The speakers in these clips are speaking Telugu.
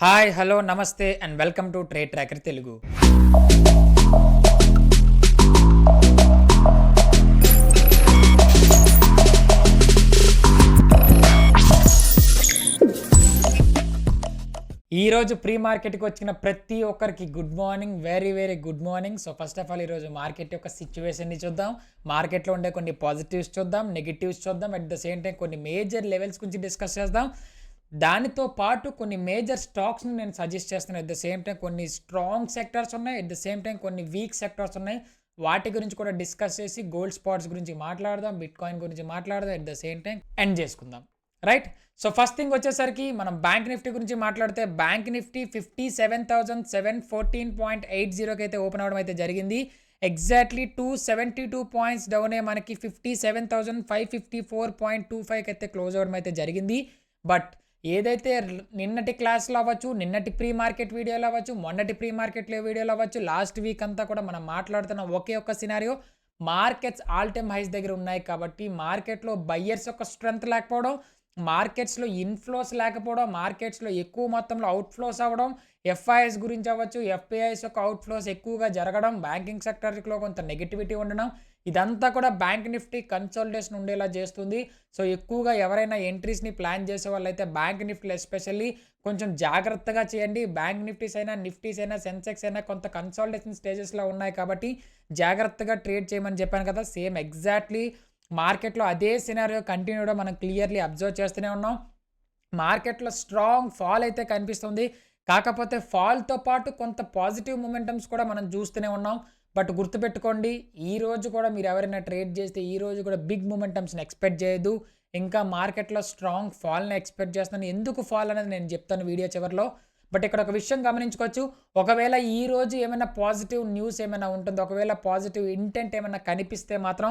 హాయ్ హలో నమస్తే and welcome to trade tracker Telugu. ఈరోజు ప్రీ మార్కెట్కి వచ్చిన ప్రతి ఒక్కరికి good morning, very very good morning. So first of all ఈరోజు మార్కెట్ యొక్క సిచ్యువేషన్ని చూద్దాం. మార్కెట్లో ఉండే కొన్ని పాజిటివ్స్ చూద్దాం, నెగిటివ్స్ చూద్దాం. అట్ ద సేమ్ టైం కొన్ని మేజర్ లెవెల్స్ గురించి డిస్కస్ చేద్దాం. దానితో పాటు కొన్ని మేజర్ స్టాక్స్ని నేను సజెస్ట్ చేస్తున్నాను. అట్ ద సేమ్ టైం కొన్ని స్ట్రాంగ్ సెక్టర్స్ ఉన్నాయి, అట్ ద సేమ్ టైం కొన్ని వీక్ సెక్టర్స్ ఉన్నాయి. వాటి గురించి కూడా డిస్కస్ చేసి గోల్డ్ స్పాట్స్ గురించి మాట్లాడదాం, బిట్ కాయిన్ గురించి మాట్లాడదాం, at the same time end చేసుకుందాం. రైట్. సో ఫస్ట్ థింగ్ వచ్చేసరికి మనం బ్యాంక్ నిఫ్టీ గురించి మాట్లాడితే బ్యాంక్ నిఫ్టీ 57,714.80కి అయితే ఓపెన్ అవ్వడం అయితే జరిగింది. ఎగ్జాక్ట్లీ 272 పాయింట్స్ డౌనే మనకి 57,554.25కి అయితే క్లోజ్ అవ్వడం అయితే జరిగింది. బట్ ఏదైతే నిన్నటి క్లాస్లో అవ్వచ్చు, నిన్నటి ప్రీ మార్కెట్ వీడియోలో అవ్వచ్చు, మొన్నటి ప్రీ మార్కెట్లో వీడియోలో అవ్వచ్చు, లాస్ట్ వీక్ అంతా కూడా మనం మాట్లాడుతున్న ఒకే ఒక్క scenario, markets all time highs దగ్గర ఉన్నాయి. కాబట్టి మార్కెట్లో బయ్యర్స్ యొక్క స్ట్రెంత్ లేకపోవడం, మార్కెట్స్లో ఇన్ఫ్లోస్ లేకపోవడం, మార్కెట్స్లో ఎక్కువ మొత్తంలో అవుట్ఫ్లోస్ అవ్వడం, ఎఫ్ఐఎస్ గురించి అవ్వచ్చు, ఎఫ్ఐఐస్ యొక్క అవుట్ఫ్లోస్ ఎక్కువగా జరగడం, బ్యాంకింగ్ సెక్టర్లో కొంత నెగిటివిటీ ఉండడం, ఇదంతా కూడా బ్యాంక్ నిఫ్టీ కన్సల్టేషన్ ఉండేలా చేస్తుంది. సో ఎక్కువగా ఎవరైనా ఎంట్రీస్ని ప్లాన్ చేసే వాళ్ళైతే బ్యాంక్ నిఫ్టీలో ఎస్పెషల్లీ కొంచెం జాగ్రత్తగా చేయండి. బ్యాంక్ నిఫ్టీస్ అయినా, నిఫ్టీస్ అయినా, సెన్సెక్స్ అయినా కొంత కన్సల్టేషన్ స్టేజెస్లో ఉన్నాయి కాబట్టి జాగ్రత్తగా ట్రేడ్ చేయమని చెప్పాను కదా. సేమ్ ఎగ్జాక్ట్లీ మార్కెట్లో అదే సినారియో కంటిన్యూగా మనం క్లియర్లీ అబ్జర్వ్ చేస్తూనే ఉన్నాం. మార్కెట్లో స్ట్రాంగ్ ఫాల్ అయితే కనిపిస్తుంది. కాకపోతే ఫాల్తో పాటు కొంత పాజిటివ్ మొమెంటమ్స్ కూడా మనం చూస్తూనే ఉన్నాం. బట్ గుర్తుపెట్టుకోండి, ఈ రోజు కూడా మీరు ఎవరైనా ట్రేడ్ చేస్తే ఈ రోజు కూడా బిగ్ మొమెంటమ్స్ని ఎక్స్పెక్ట్ చేయొద్దు. ఇంకా మార్కెట్లో స్ట్రాంగ్ ఫాల్ని ఎక్స్పెక్ట్ చేస్తున్నాను. ఎందుకు ఫాల్ అనేది నేను చెప్తాను వీడియో చివరిలో. బట్ ఇక్కడ ఒక విషయం గమనించుకోవచ్చు. ఒకవేళ ఈ రోజు ఏమైనా పాజిటివ్ న్యూస్ ఏమైనా ఉంటుందో, ఒకవేళ పాజిటివ్ ఇంటెంట్ ఏమైనా కనిపిస్తే మాత్రం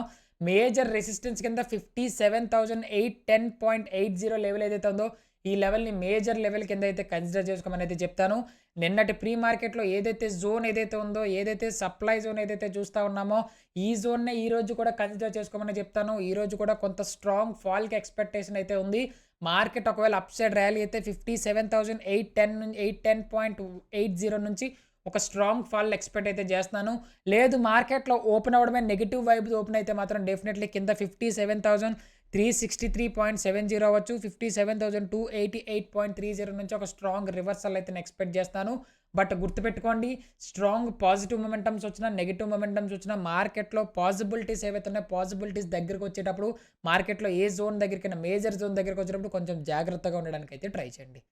మేజర్ రెసిస్టెన్స్ కింద 57,810.80 లెవెల్ ఏదైతే ఉందో ఈ లెవెల్ని మేజర్ లెవెల్ కింద అయితే కన్సిడర్ చేసుకోమని అయితే చెప్తాను. నిన్నటి ప్రీ మార్కెట్లో ఏదైతే జోన్ ఏదైతే ఉందో, ఏదైతే సప్లై జోన్ ఏదైతే చూస్తూ ఉన్నామో ఈ జోన్నే ఈ రోజు కూడా కన్సిడర్ చేసుకోమని చెప్తాను. ఈ రోజు కూడా కొంత స్ట్రాంగ్ ఫాల్కి ఎక్స్పెక్టేషన్ అయితే ఉంది. మార్కెట్ ఒకవేళ అప్ సైడ్ ర్యాలీ అయితే 57,810.80 నుంచి ఒక స్ట్రాంగ్ ఫాల్ ఎక్స్పెక్ట్ అయితే చేస్తున్నాను. లేదు మార్కెట్లో ఓపెన్ అవ్వడమే నెగిటివ్ వైబ్ ఓపెన్ అయితే మాత్రం డెఫినెట్లీ కింద 57,363.70 అవ్వచ్చు, 57,288.30 నుంచి ఒక స్ట్రాంగ్ రివర్సల్ అయితే ఎక్స్పెక్ట్ చేస్తాను. బట్ గుర్తుపెట్టుకోండి, స్ట్రాంగ్ పాజిటివ్ మొమెంటమ్స్ వచ్చినా, నెగిటివ్ మొమెంటమ్స్ వచ్చినా మార్కెట్లో పాసిబిలిటీస్ ఏవైతే ఉన్నాయో పాసిబిలిటీస్ దగ్గరకు వచ్చేటప్పుడు మార్కెట్లో ఏ జోన్ దగ్గరికైనా మేజర్ జోన్ దగ్గరకు వచ్చేటప్పుడు కొంచెం జాగ్రత్తగా ఉండడానికి అయితే ట్రై చేయండి.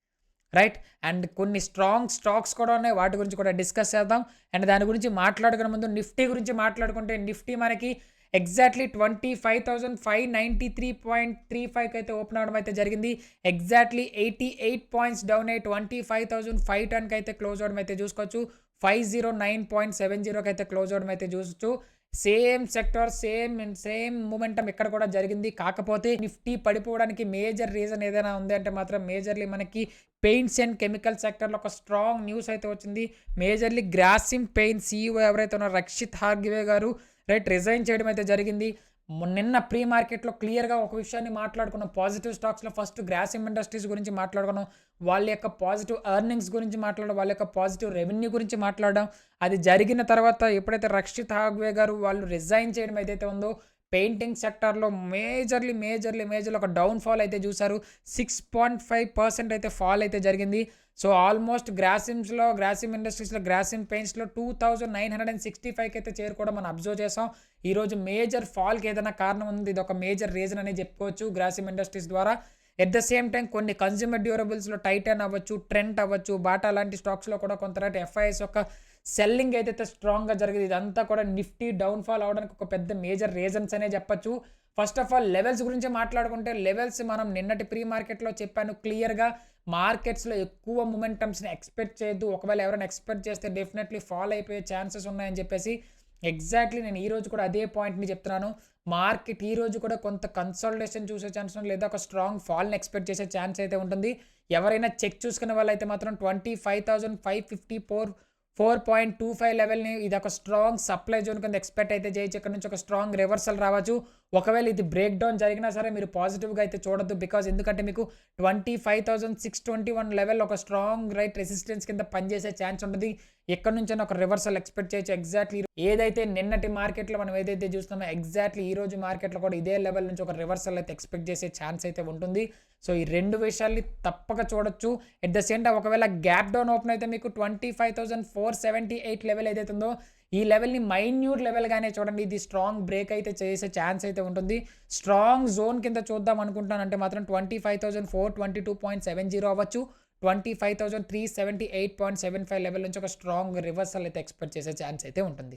రైట్. అండ్ కొన్ని స్ట్రాంగ్ స్టాక్స్ కూడా ఉన్నాయి, వాటి గురించి కూడా డిస్కస్ చేద్దాం. అండ్ దాని గురించి మాట్లాడుకునే ముందు నిఫ్టీ గురించి మాట్లాడుకుంటే నిఫ్టీ మనకి ఎగ్జాక్ట్లీ 25,593.35కి అయితే ఓపెన్ అవడం అయితే జరిగింది. ఎగ్జాక్ట్లీ 88 పాయింట్స్ డౌన్ అయ్యి 25,510కి అయితే క్లోజ్ అవడం అయితే చూసుకోవచ్చు. 509.70కి అయితే క్లోజ్ అవడం అయితే చూసుకోవచ్చు. సేమ్ సెక్టర్, సేమ్ మూమెంటం ఇక్కడ కూడా జరిగింది. కాకపోతే నిఫ్టీ పడిపోవడానికి మేజర్ రీజన్ ఏదైనా ఉంది అంటే మాత్రం మేజర్లీ మనకి పెయింట్స్ అండ్ కెమికల్ సెక్టర్లో ఒక స్ట్రాంగ్ న్యూస్ అయితే వచ్చింది. మేజర్లీ గ్రాసిమ్ పెయింట్ CEO ఎవరైతే ఉన్నారో రక్షిత్ హార్గివే గారు రిజైన్ చేయడం అయితే జరిగింది. నిన్న ప్రీ మార్కెట్లో క్లియర్గా ఒక విషయాన్ని మాట్లాడుకున్నాం. పాజిటివ్ స్టాక్స్లో ఫస్ట్ గ్రాసిమ్ ఇండస్ట్రీస్ గురించి మాట్లాడుకున్నాం, వాళ్ళ యొక్క పాజిటివ్ ఎర్నింగ్స్ గురించి మాట్లాడడం, వాళ్ళ యొక్క పాజిటివ్ రెవెన్యూ గురించి మాట్లాడడం. అది జరిగిన తర్వాత ఎప్పుడైతే రక్షిత్ హార్గివే గారు వాళ్ళు రిజైన్ చేయడం ఏదైతే ఉందో పెయింటింగ్ సెక్టార్లో మేజర్లీ ఒక డౌన్ ఫాల్ అయితే చూసారు. 6.5% అయితే ఫాల్ అయితే జరిగింది. సో ఆల్మోస్ట్ గ్రాసిమ్ ఇండస్ట్రీస్లో, గ్రాసిమ్ పెయింట్స్లో 2,965కి అయితే చేరుకోవడం మనం అబ్జర్వ్ చేసాం. ఈరోజు మేజర్ ఫాల్కి ఏదైనా కారణం ఉంది, ఇది ఒక మేజర్ రీజన్ అని చెప్పుకోవచ్చు గ్రాసిమ్ ఇండస్ట్రీస్ ద్వారా. ఎట్ ద సేమ్ టైం కొన్ని కన్జ్యూమర్ డ్యూరబుల్స్లో టైటాన్ అవ్వచ్చు, ట్రెంట్ అవ్వచ్చు, బాటా లాంటి స్టాక్స్లో కూడా కొంత ఎఫ్ఐఎస్ యొక్క సెల్లింగ్ ఏదైతే స్ట్రాంగ్గా జరిగింది, ఇదంతా కూడా నిఫ్టీ డౌన్ఫాల్ అవడానికి ఒక పెద్ద మేజర్ రీజన్స్ అనే చెప్పచ్చు. ఫస్ట్ ఆఫ్ ఆల్ లెవెల్స్ గురించి మాట్లాడుకుంటే లెవెల్స్ మనం నిన్నటి ప్రీ మార్కెట్లో చెప్పాను క్లియర్గా, మార్కెట్స్లో ఎక్కువ మొమెంటమ్స్ని ఎక్స్పెక్ట్ చేయొద్దు. ఒకవేళ ఎవరైనా ఎక్స్పెక్ట్ చేస్తే డెఫినెట్లీ ఫాల్ అయిపోయే ఛాన్సెస్ ఉన్నాయని చెప్పేసి ఎగ్జాక్ట్లీ నేను ఈరోజు కూడా అదే పాయింట్ని చెప్తున్నాను. మార్కెట్ ఈరోజు కూడా కొంత కన్సల్టేషన్ చూసే ఛాన్స్ ఉంది, లేదా ఒక స్ట్రాంగ్ ఫాల్ని ఎక్స్పెక్ట్ చేసే ఛాన్స్ అయితే ఉంటుంది. ఎవరైనా చెక్ చూసుకునే వాళ్ళైతే మాత్రం 25,554.25 లెవెల్ని ఇది ఒక స్ట్రాంగ్ సప్లై జోన్ కింద ఎక్స్పెక్ట్ అయితే చేయొచ్చు. ఇక్కడ నుంచి ఒక స్ట్రాంగ్ రివర్సల్ రావచ్చు. ఒకవేళ ఇది బ్రేక్ డౌన్ జరిగినా సరే మీరు పాజిటివ్‌గా అయితే చూడొద్దు. బికాజ్ ఎందుకంటే మీకు 25,621 లెవెల్ ఒక స్ట్రాంగ్ రెసిస్టెన్స్ కింద పనిచేసే ఛాన్స్ ఉంటది. ఎక్కడి నుంచైనా ఒక రివర్సల్ ఎక్స్‌పెక్ట్ చేయొచ్చు. ఎగ్జాక్ట్‌లీ ఏదైతే నిన్నటి మార్కెట్‌లో మనం ఏదైతే చూస్తున్నామో ఎగ్జాక్ట్‌లీ ఈ రోజు మార్కెట్‌లో కూడా ఇదే లెవెల్ నుంచి ఒక రివర్సల్ అయితే ఎక్స్‌పెక్ట్ చేసే ఛాన్స్ అయితే ఉంటుంది. సో ఈ 2 విషయాల్ని తప్పక చూడొచ్చు. ఎట్ ద సేమ్ టైమ్ ఒకవేళ గ్యాప్ డౌన్ ఓపెన్ అయితే మీకు 25,478 లెవెల్ ఏదైతే ఉందో ఈ లెవెల్‌ని మైన్యూట్ లెవెల్‌గానే చూడండి. ఇది స్ట్రాంగ్ బ్రేక్ అయితే చేసే ఛాన్స్ అయితే ఉంటుంది. స్ట్రాంగ్ జోన్ కింద చూద్దాం అనుకుంటున్నానంటే మాత్రం 25,422.70 అవ్వచ్చు. 25,378.75 లెవెల్ నుంచి ఒక స్ట్రాంగ్ రివర్సల్ అయితే ఎక్స్‌పెక్ట్ చేసే ఛాన్స్ అయితే ఉంటుంది.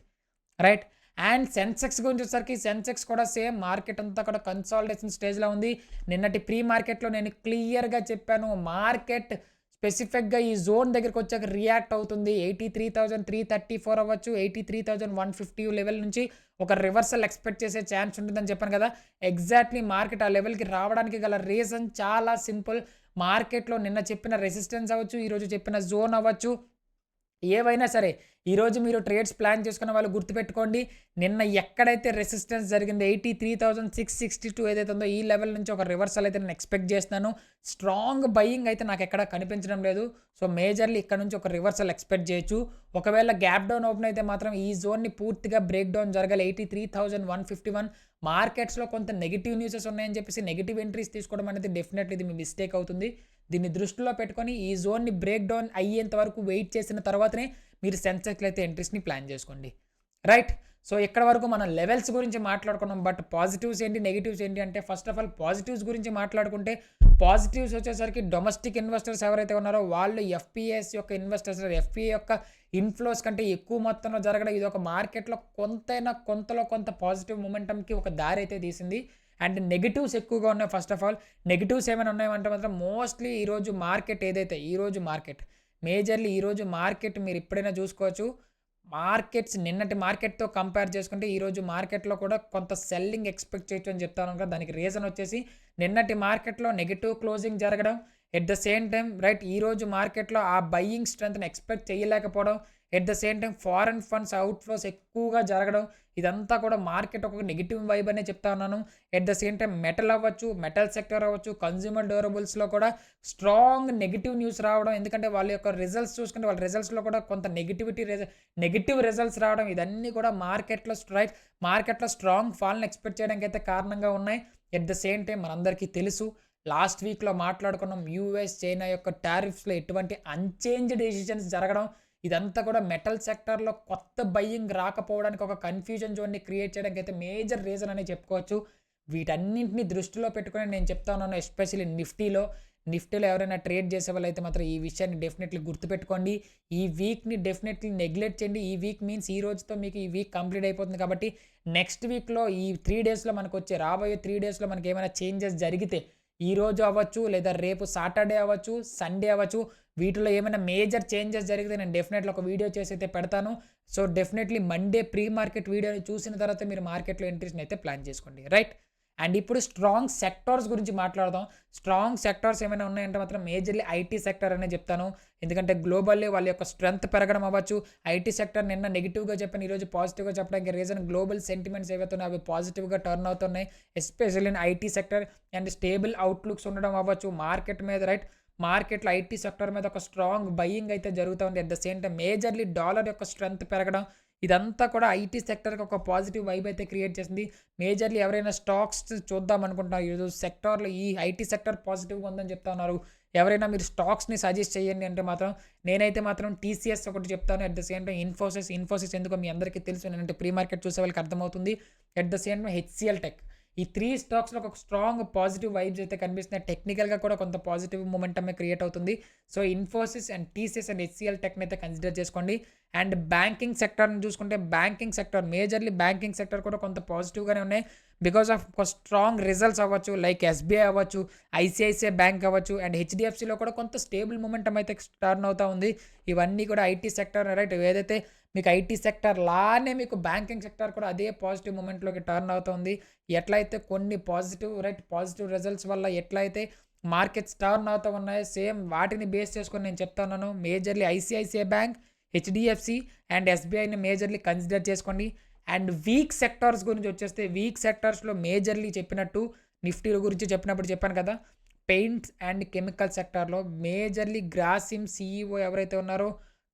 రైట్. అండ్ సెన్సెక్స్ గురించి వచ్చేసరికి సెన్సెక్స్ కూడా సేమ్ మార్కెట్ అంతా కూడా కన్సాలిడేషన్ స్టేజ్‌లో ఉంది. నిన్నటి ప్రీ మార్కెట్‌లో నేను క్లియర్‌గా చెప్పాను. మార్కెట్ స్పెసిఫిక్‌గా ఈ జోన్ దగ్గరికి వచ్చాక రియాక్ట్ అవుతుంది. 83,334 అవ్వచ్చు. 83,150 లెవెల్ నుంచి ఒక రివర్సల్ ఎక్స్‌పెక్ట్ చేసే ఛాన్స్ ఉంటుందని చెప్పాను కదా! ఎగ్జాక్ట్‌లీ మార్కెట్ ఆ లెవెల్‌కి రావడానికి గల రీజన్ చాలా సింపుల్. మార్కెట్‌లో నిన్న చెప్పిన రెసిస్టెన్స్ అవ్వచ్చు, ఈరోజు చెప్పిన జోన్ అవ్వచ్చు. ఏవైనా సరే ఈరోజు మీరు ట్రేడ్స్ ప్లాన్ చేసుకున్న వాళ్ళు గుర్తుపెట్టుకోండి. నిన్న ఎక్కడైతే రెసిస్టెన్స్ జరిగిందో 83,662 ఏదైతే ఉందో ఈ లెవెల్ నుంచి ఒక రివర్సల్ అయితే నేను ఎక్స్‌పెక్ట్ చేస్తున్నాను. స్ట్రాంగ్ బయింగ్ అయితే నాకు ఎక్కడ కనిపించడం లేదు. సో మేజర్‌లీ ఇక్కడ నుంచి ఒక రివర్సల్ ఎక్స్‌పెక్ట్ చేయొచ్చు. ఒకవేళ గ్యాప్ డౌన్ ఓపెన్ అయితే మాత్రం ఈ జోన్‌ని పూర్తిగా బ్రేక్ డౌన్ జరగాలి. 83,151 మార్కెట్స్‌లో కొంత నెగెటివ్ న్యూసెస్ ఉన్నాయని చెప్పేసి నెగెటివ్ ఎంట్రీస్ తీసుకోవడం అనేది డెఫినెట్‌లీ ఇది మీ మిస్టేక్ అవుతుంది. దీన్ని దృష్టిలో పెట్టుకొని ఈ జోన్‌ని బ్రేక్ డౌన్ అయ్యేంత వరకు వెయిట్ చేసిన తర్వాతనే మీరు సెన్సెక్స్‌లో అయితే ఎంట్రీస్‌ని ప్లాన్ చేసుకోండి. రైట్. సో ఇక్కడ వరకు మనం లెవెల్స్ గురించి మాట్లాడుకున్నాం. బట్ పాజిటివ్స్ ఏంటి, నెగెటివ్స్ ఏంటి అంటే ఫస్ట్ ఆఫ్ ఆల్ పాజిటివ్స్ గురించి మాట్లాడుకుంటే పాజిటివ్స్ వచ్చేసరికి డొమెస్టిక్ ఇన్వెస్టర్స్ ఎవరైతే ఉన్నారో వాళ్ళు ఎఫ్‌పిఎస్ యొక్క ఇన్వెస్టర్స్ ఎఫ్‌పిఐ యొక్క ఇన్‌ఫ్లోస్ కంటే ఎక్కువ మొత్తంలో జరగడం ఇది ఒక మార్కెట్‌లో కొంతలో కొంత పాజిటివ్ మొమెంటమ్‌కి ఒక దారి అయితే తీసింది. అండ్ నెగెటివ్స్ ఎక్కువగా ఉన్నాయి. ఫస్ట్ ఆఫ్ ఆల్ నెగెటివ్స్ ఏమైనా ఉన్నాయంటే మాత్రం మోస్ట్‌లీ ఈరోజు మార్కెట్ ఏదైతే ఈరోజు మార్కెట్ మేజర్‌లీ ఈరోజు మార్కెట్ మీరు ఎప్పుడైనా చూసుకోవచ్చు. మార్కెట్స్ నిన్నటి మార్కెట్‌తో కంపేర్ చేసుకుంటే ఈరోజు మార్కెట్‌లో కూడా కొంత సెల్లింగ్ ఎక్స్‌పెక్ట్ చేయొచ్చు అని చెప్తాను కదా! దానికి రీజన్ వచ్చేసి నిన్నటి మార్కెట్‌లో నెగెటివ్ క్లోజింగ్ జరగడం. ఎట్ ద సేమ్ టైమ్ ఈరోజు మార్కెట్‌లో ఆ బయింగ్ స్ట్రెంగ్త్‌ని ఎక్స్‌పెక్ట్ చేయలేకపోవడం. At the same time foreign funds outflows ఎక్కువగా జరగడం. ఇదంతా కూడా మార్కెట్ ఒక నెగెటివ్ వైబ్ అనే చెప్తా ఉన్నాను. At the same time metal అవ్వచ్చు, మెటల్ సెక్టర్ అవ్వచ్చు, కన్స్యూమర్ డ్యూరబుల్స్‌లో కూడా స్ట్రాంగ్ నెగెటివ్ న్యూస్ రావడం. ఎందుకంటే వాళ్ళ యొక్క రిజల్ట్స్ చూసుకుంటే వాళ్ళ రిజల్ట్స్‌లో కూడా కొంత నెగెటివ్ రిజల్ట్స్ రావడం. ఇదన్నీ కూడా మార్కెట్‌లో స్ట్రాంగ్ ఫాల్‌ని ఎక్స్‌పెక్ట్ చేయడానికి అయితే కారణంగా ఉన్నాయి. ఎట్ ద సేమ్ టైమ్ మనందరికీ తెలుసు. లాస్ట్ వీక్‌లో మాట్లాడుకున్నాం. యూఎస్, చైనా యొక్క టారిఫ్స్‌లో ఎటువంటి అన్‌చేంజ్డ్ డెసిషన్స్ జరగడం. ఇదంతా కూడా మెటల్ సెక్టార్‌లో కొత్త బయింగ్ రాకపోవడానికి ఒక కన్‌ఫ్యూజన్ జోన్‌ని క్రియేట్ చేయడానికి అయితే మేజర్ రీజన్ అనే చెప్పుకోవచ్చు. వీటన్నింటిని దృష్టిలో పెట్టుకొని నేను చెప్తా ఉన్నాను. ఎస్పెషల్లీ నిఫ్టీలో ఎవరైనా ట్రేడ్ చేసేవాళ్ళైతే మాత్రం ఈ విషయాన్ని డెఫినెట్‌లీ గుర్తుపెట్టుకోండి. ఈ వీక్‌ని డెఫినెట్‌లీ నెగ్లెక్ట్ చేయండి. ఈ వీక్ మీన్స్ ఈ రోజుతో మీకు ఈ వీక్ కంప్లీట్ అయిపోతుంది కాబట్టి నెక్స్ట్ వీక్‌లో ఈ 3 డేస్‌లో మనకొచ్చే రాబోయే 3 డేస్‌లో మనకేమైనా చేంజెస్ జరిగితే ఈరోజు అవ్వచ్చు, లేదా రేపు సాటర్డే అవ్వచ్చు, సండే అవ్వచ్చు. వీటిలో ఏమైనా మేజర్ చేంజెస్ జరిగితే నేను డెఫినెట్‌లీ ఒక వీడియో చేసి అయితే పెడతాను. So, definitely Monday pre market వీడియోని చూసిన తర్వాత మీరు మార్కెట్‌లో ఎంట్రీస్‌ని అయితే ప్లాన్ చేసుకోండి. రైట్. అండ్ ఇప్పుడు స్ట్రాంగ్ సెక్టార్స్ గురించి మాట్లాడదాం. స్ట్రాంగ్ సెక్టార్స్ ఏమైనా ఉన్నాయంటే మాత్రం మేజర్‌లీ ఐటీ సెక్టర్ అనే చెప్తాను. ఎందుకంటే గ్లోబల్లీ వాళ్ళ యొక్క స్ట్రెంత్ పెరగడం అవ్వచ్చు. ఐటీ సెక్టర్ నిన్న నెగెటివ్‌గా చెప్పాను. ఈరోజు పాజిటివ్‌గా చెప్పడానికి రీజన్ గ్లోబల్ సెంటిమెంట్స్ ఏవైతే ఉన్నాయో అవి పాజిటివ్‌గా టర్న్ అవుతున్నాయి. Especially in IT sector and stable outlooks ఉండడం అవ్వచ్చు. మార్కెట్ మీద మార్కెట్‌లో ఐటీ సెక్టర్ మీద ఒక స్ట్రాంగ్ బయింగ్ అయితే జరుగుతా ఉంది. At the same time majorly dollar యొక్క స్ట్రెంత్ పెరగడం. ఇదంతా కూడా ఐటీ సెక్టర్‌కి ఒక పాజిటివ్ వైబ్ అయితే క్రియేట్ చేసింది. మేజర్‌లీ ఎవరైనా స్టాక్స్ చూద్దాం అనుకుంటున్నారు ఈరోజు సెక్టార్‌లో ఈ ఐటీ సెక్టర్ పాజిటివ్‌గా ఉందని చెప్తా ఉన్నారు. ఎవరైనా మీరు స్టాక్స్‌ని సజెస్ట్ చేయండి అంటే మాత్రం నేనైతే మాత్రం టీసీఎస్ ఒకటి చెప్తాను. At the same time Infosys ఎందుకో మీ అందరికీ తెలుసు. నేనంటే ప్రీ మార్కెట్ చూసే వాళ్ళకి అర్థమవుతుంది. At the same time HCL tech. ఈ 3 స్టాక్స్‌లో ఒక స్ట్రాంగ్ పాజిటివ్ వైబ్స్ అయితే కనిపిస్తున్నాయి. టెక్నికల్‌గా కూడా కొంత పాజిటివ్ మొమెంటమే క్రియేట్ అవుతుంది. So, Infosys and TCS and HCL టెక్‌ని అయితే కన్సిడర్ చేసుకోండి. అండ్ బ్యాంకింగ్ సెక్టర్‌ని చూసుకుంటే మేజర్‌లీ బ్యాంకింగ్ సెక్టర్ కూడా కొంత పాజిటివ్‌గానే ఉన్నాయి. బికాస్ ఆఫ్ స్ట్రాంగ్ రిజల్ట్స్ అవ్వచ్చు. లైక్ ఎస్బీఐ అవ్వచ్చు, ఐసీఐసీఐ బ్యాంక్ అవ్వచ్చు అండ్ హెచ్‌డీఎఫ్‌సీలో కూడా కొంత స్టేబుల్ మొమెంటమ్ అయితే టర్న్ అవుతా ఉంది. ఇవన్నీ కూడా ఐటీ సెక్టర్ రైట్. ఏదైతే మీకు ఐటీ సెక్టర్ లానే మీకు బ్యాంకింగ్ సెక్టర్ కూడా అదే పాజిటివ్ మొమెంట్‌లోకి టర్న్ అవుతుంది. ఎట్లయితే కొన్ని పాజిటివ్ రిజల్ట్స్ వల్ల ఎట్లయితే మార్కెట్స్ టర్న్ అవుతూ ఉన్నాయో సేమ్ వాటిని బేస్ చేసుకొని నేను చెప్తా ఉన్నాను. Majorly ICICI bank, HDFC and ఎస్బీఐని మేజర్‌లీ కన్సిడర్ చేసుకోండి. అండ్ వీక్ సెక్టార్స్ గురించి వచ్చేస్తే వీక్ సెక్టార్స్లో మేజర్లీ చెప్పినట్టు నిఫ్టీ గురించి చెప్పినప్పుడు చెప్పాను కదా, పెయింట్స్ అండ్ కెమికల్ సెక్టార్లో మేజర్లీ గ్రాసిమ్ సీఈఓ ఎవరైతే ఉన్నారో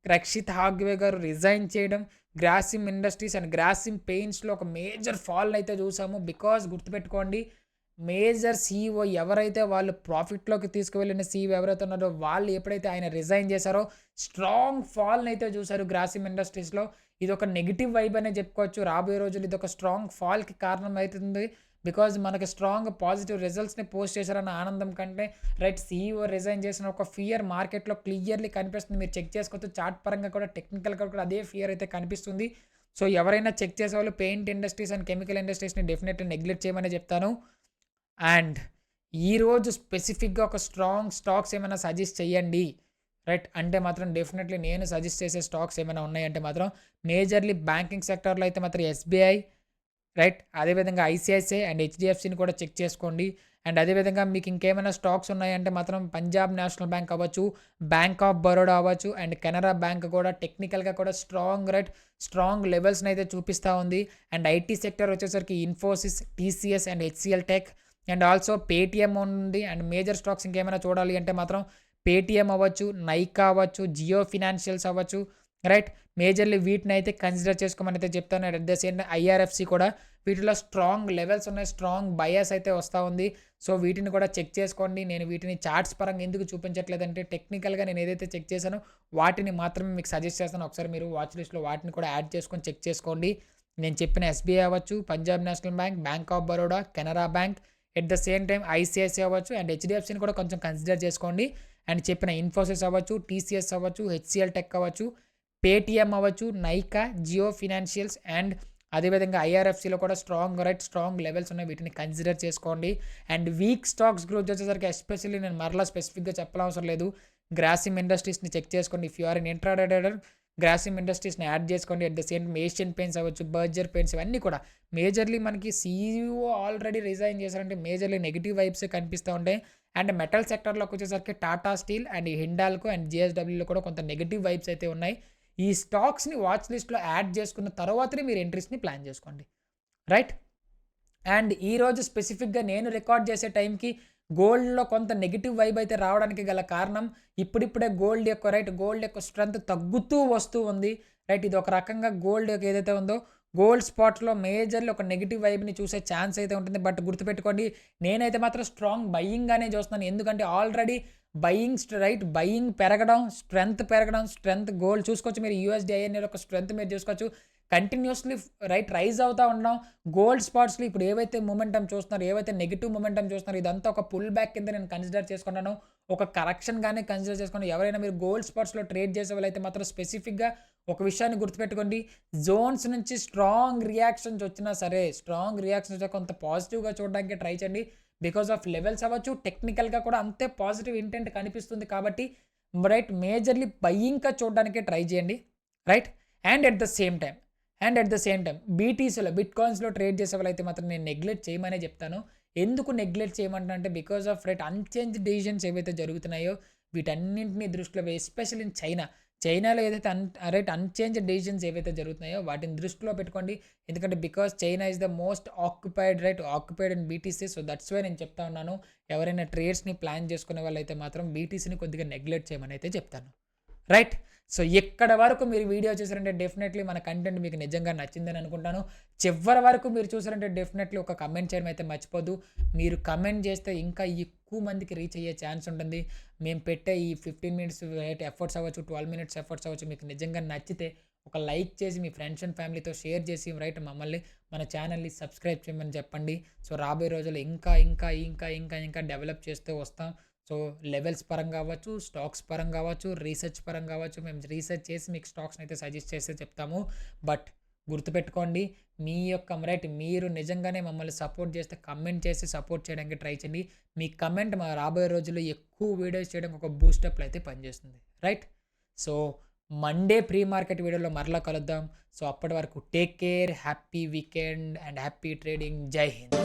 రక్షిత్ హాగ్వే గారు రిజైన్ చేయడం, గ్రాసిమ్ ఇండస్ట్రీస్ అండ్ గ్రాసిమ్ పెయింట్స్లో ఒక మేజర్ ఫాల్ అయితే చూసాము. బికాజ్ గుర్తుపెట్టుకోండి, మేజర్ సీఈఓ ఎవరైతే వాళ్ళు ప్రాఫిట్లోకి తీసుకువెళ్ళిన సీఈఓ ఎవరైతే ఉన్నారో వాళ్ళు ఎప్పుడైతే ఆయన రిజైన్ చేశారో స్ట్రాంగ్ ఫాల్ని అయితే చూశారు గ్రాసిమ్ ఇండస్ట్రీస్లో. ఇది ఒక నెగిటివ్ వైబ్ అనే చెప్పుకోవచ్చు. రాబోయే రోజులు ఇది ఒక స్ట్రాంగ్ ఫాల్కి కారణం అవుతుంది. బికాజ్ మనకి స్ట్రాంగ్ పాజిటివ్ రిజల్ట్స్ని పోస్ట్ చేశారన్న ఆనందం కంటే రైట్ సీఈఓ రిజైన్ చేసిన ఒక ఫియర్ మార్కెట్లో క్లియర్లీ కనిపిస్తుంది. మీరు చెక్ చేసుకోవచ్చు, చార్ట్ పరంగా కూడా టెక్నికల్గా కూడా అదే ఫియర్ అయితే కనిపిస్తుంది. సో ఎవరైనా చెక్ చేసే వాళ్ళు పెయింట్ ఇండస్ట్రీస్ అండ్ కెమికల్ ఇండస్ట్రీస్ని డెఫినెట్లీ నెగ్లెక్ట్ చేయమని చెప్తాను. అండ్ ఈరోజు స్పెసిఫిక్గా ఒక స్ట్రాంగ్ స్టాక్స్ ఏమైనా సజెస్ట్ చేయండి రైట్ అంటే మాత్రం డెఫినెట్లీ నేను సజెస్ట్ చేసే స్టాక్స్ ఏమైనా ఉన్నాయంటే మాత్రం మేజర్లీ బ్యాంకింగ్ సెక్టర్లో అయితే మాత్రం ఎస్బీఐ రైట్, అదేవిధంగా ఐసిఐసిఐ అండ్ హెచ్డిఎఫ్సిని కూడా చెక్ చేసుకోండి. అండ్ అదేవిధంగా మీకు ఇంకేమైనా స్టాక్స్ ఉన్నాయంటే మాత్రం పంజాబ్ నేషనల్ బ్యాంక్ అవ్వచ్చు, బ్యాంక్ ఆఫ్ బరోడా అవ్వచ్చు అండ్ కెనరా బ్యాంక్ కూడా టెక్నికల్గా కూడా స్ట్రాంగ్ లెవెల్స్ని అయితే చూపిస్తూ ఉంది. అండ్ ఐటీ సెక్టర్ వచ్చేసరికి Infosys, TCS and HCl tech and also Paytm ఉంది. అండ్ మేజర్ స్టాక్స్ ఇంకేమైనా చూడాలి అంటే మాత్రం పేటిఎం అవ్వచ్చు, నైకా అవ్వచ్చు, జియో ఫినాన్షియల్స్ అవ్వచ్చు రైట్. మేజర్లీ వీటిని అయితే కన్సిడర్ చేసుకోమని అయితే చెప్తాను. అట్ ద సేమ్ ఐఆర్ఎఫ్సి కూడా వీటిలో స్ట్రాంగ్ లెవెల్స్ ఉన్నాయి, స్ట్రాంగ్ బయాస్ అయితే వస్తూ ఉంది. సో వీటిని కూడా చెక్ చేసుకోండి. నేను వీటిని చార్ట్స్ పరంగా ఎందుకు చూపించట్లేదంటే టెక్నికల్గా నేను ఏదైతే చెక్ చేశానో వాటిని మాత్రమే మీకు సజెస్ట్ చేస్తాను. ఒకసారి మీరు వాచ్ లిస్ట్లో వాటిని కూడా యాడ్ చేసుకొని చెక్ చేసుకోండి. నేను చెప్పిన ఎస్బీఐ అవ్వచ్చు, Punjab national bank, bank of Baroda, Canara bank, at the same time ICICI అవ్వచ్చు అండ్ హెచ్డిఎఫ్సిని కూడా కొంచెం కన్సిడర్ చేసుకోండి. అండ్ చెప్పిన ఇన్ఫోసిస్ అవ్వచ్చు, టీసీఎస్ అవ్వచ్చు, హెచ్సిఎల్ టెక్ అవ్వచ్చు, పేటిఎం అవ్వచ్చు, నైకా, జియో ఫినాన్షియల్స్ అండ్ అదేవిధంగా ఐఆర్ఎఫ్సిలో కూడా స్ట్రాంగ్ లెవెల్స్ ఉన్నాయి. వీటిని కన్సిడర్ చేసుకోండి. అండ్ వీక్ స్టాక్స్ గ్రోత్ వచ్చేసరికి ఎస్పెషల్లీ నేను మరలా స్పెసిఫిక్గా చెప్పనవసరం లేదు, గ్రాసిమ్ ఇండస్ట్రీస్ని చెక్ చేసుకోండి. If you are in intraday trader Grasim ఇండస్ట్రీస్ని యాడ్ చేసుకోండి. At the same Asian paints అవ్వచ్చు, బర్జర్ పెయింట్స్ ఇవన్నీ కూడా మేజర్లీ మనకి సీఈఓ ఆల్రెడీ రిజైన్ చేశారంటే మేజర్లీ నెగిటివ్ వైబ్సే కనిపిస్తూ ఉంటాయి. అండ్ మెటల్ సెక్టర్లోకి వచ్చేసరికి Tata steel and Hindalco and జిఎస్డబ్ల్యూలో కూడా కొంత నెగిటివ్ వైబ్స్ అయితే ఉన్నాయి. ఈ స్టాక్స్ని వాచ్ లిస్ట్లో యాడ్ చేసుకున్న తర్వాతనే మీరు ఎంట్రీస్ని ప్లాన్ చేసుకోండి రైట్. అండ్ ఈరోజు స్పెసిఫిక్గా నేను రికార్డ్ చేసే టైంకి గోల్డ్లో కొంత నెగిటివ్ వైబ్ అయితే రావడానికి గల కారణం ఇప్పుడిప్పుడే గోల్డ్ యొక్క స్ట్రెంత్ తగ్గుతూ వస్తూ ఉంది రైట్. ఇది ఒక రకంగా గోల్డ్ ఏదైతే ఉందో గోల్డ్ స్పాట్లో మేజర్లీ ఒక నెగిటివ్ వైబ్ని చూసే ఛాన్స్ అయితే ఉంటుంది. బట్ గుర్తుపెట్టుకోండి, నేనైతే మాత్రం స్ట్రాంగ్ బయింగ్గానే చూస్తున్నాను. ఎందుకంటే ఆల్రెడీ బయింగ్ పెరగడం, స్ట్రెంత్ గోల్డ్ చూసుకోవచ్చు. మీరు యూఎస్డి ఐఎన్ఏ ఒక స్ట్రెంత్ మీరు చూసుకోవచ్చు. కంటిన్యూస్లీ రైజ్ అవుతూ ఉండడం. గోల్డ్ స్పాట్స్లో ఇప్పుడు ఏవైతే మొమెంటం చూస్తున్నారు, ఏవైతే నెగిటివ్ మొమెంటం చూస్తున్నారు, ఇదంతా ఒక పుల్ బ్యాక్ కింద నేను కన్సిడర్ చేసుకున్నాను, ఒక కరెక్షన్గానే కన్సిడర్ చేసుకున్నాను. ఎవరైనా మీరు గోల్డ్ స్పాట్స్లో ట్రేడ్ చేసే వాళ్ళైతే మాత్రం స్పెసిఫిక్గా ఒక విషయాన్ని గుర్తుపెట్టుకోండి, జోన్స్ నుంచి స్ట్రాంగ్ రియాక్షన్స్ వచ్చా కొంత పాజిటివ్గా చూడడానికి ట్రై చేయండి. బికాస్ ఆఫ్ లెవెల్స్ అవ్వచ్చు, టెక్నికల్గా కూడా అంతే పాజిటివ్ ఇంటెంట్ కనిపిస్తుంది కాబట్టి రైట్ మేజర్లీ బయ్యింగ్గా చూడడానికి ట్రై చేయండి right. And at the same time బీటీసీలో బిట్కాయిన్స్లో ట్రేడ్ చేసే వాళ్ళైతే మాత్రం నేను నెగ్లెక్ట్ చేయమనే చెప్తాను. ఎందుకు నెగ్లెక్ట్ చేయమంటున్నా అంటే బికాస్ ఆఫ్ అన్చేంజ్ డిసిషన్స్ ఏవైతే జరుగుతున్నాయో వీటన్నింటినీ దృష్టిలో ఎస్పెషల్ ఇన్ చైనాలో ఏదైతే అన్చేంజ్ డెసిషన్స్ ఏవైతే జరుగుతున్నాయో వాటిని దృష్టిలో పెట్టుకోండి. ఎందుకంటే because China is the most occupied in BTC. So that's why నేను చెప్తా ఉన్నాను, ఎవరైనా ట్రేడ్స్ని ప్లాన్ చేసుకునే వాళ్ళైతే మాత్రం బీటీసీని కొద్దిగా నెగ్లెక్ట్ చేయమని అయితే చెప్తాను రైట్. సో ఎక్కడ వరకు మీరు వీడియో చూసారంటే డెఫినెట్లీ మన కంటెంట్ మీకు నిజంగా నచ్చిందని అనుకుంటాను. చివరి వరకు మీరు చూసారంటే డెఫినెట్లీ ఒక కమెంట్ చేయడం అయితే మర్చిపోద్దు. మీరు కమెంట్ చేస్తే ఇంకా ఎక్కువ మందికి రీచ్ అయ్యే ఛాన్స్ ఉంటుంది. మేము పెట్టే ఈ 15 మినిట్స్ ఎఫర్ట్స్ అవ్వచ్చు, 12 మినిట్స్ ఎఫర్ట్స్ అవ్వచ్చు, మీకు నిజంగా నచ్చితే ఒక లైక్ చేసి మీ ఫ్రెండ్స్ అండ్ ఫ్యామిలీతో షేర్ చేసి రైట్ మమ్మల్ని మన ఛానల్ని సబ్స్క్రైబ్ చేయమని చెప్పండి. సో రాబోయే రోజుల్లో ఇంకా డెవలప్ చేస్తూ వస్తాం. సో లెవెల్స్ పరంగా అవ్వచ్చు, స్టాక్స్ పరంగా అవ్వచ్చు, రీసెర్చ్ పరంగా అవ్వచ్చు, మేము రీసెర్చ్ చేసి మీకు స్టాక్స్ని అయితే సజెస్ట్ చేస్తే చెప్తాము. బట్ గుర్తుపెట్టుకోండి, మీరు నిజంగానే మమ్మల్ని సపోర్ట్ చేస్తే కమెంట్ చేసి సపోర్ట్ చేయడానికి ట్రై చేయండి. మీ కమెంట్ మా రాబోయే రోజుల్లో ఎక్కువ వీడియోస్ చేయడానికి ఒక బూస్టప్లో అయితే పనిచేస్తుంది right. So Monday pre market వీడియోలో మరలా కలుద్దాం. సో అప్పటి వరకు take care, happy weekend and happy trading. జై హింద్.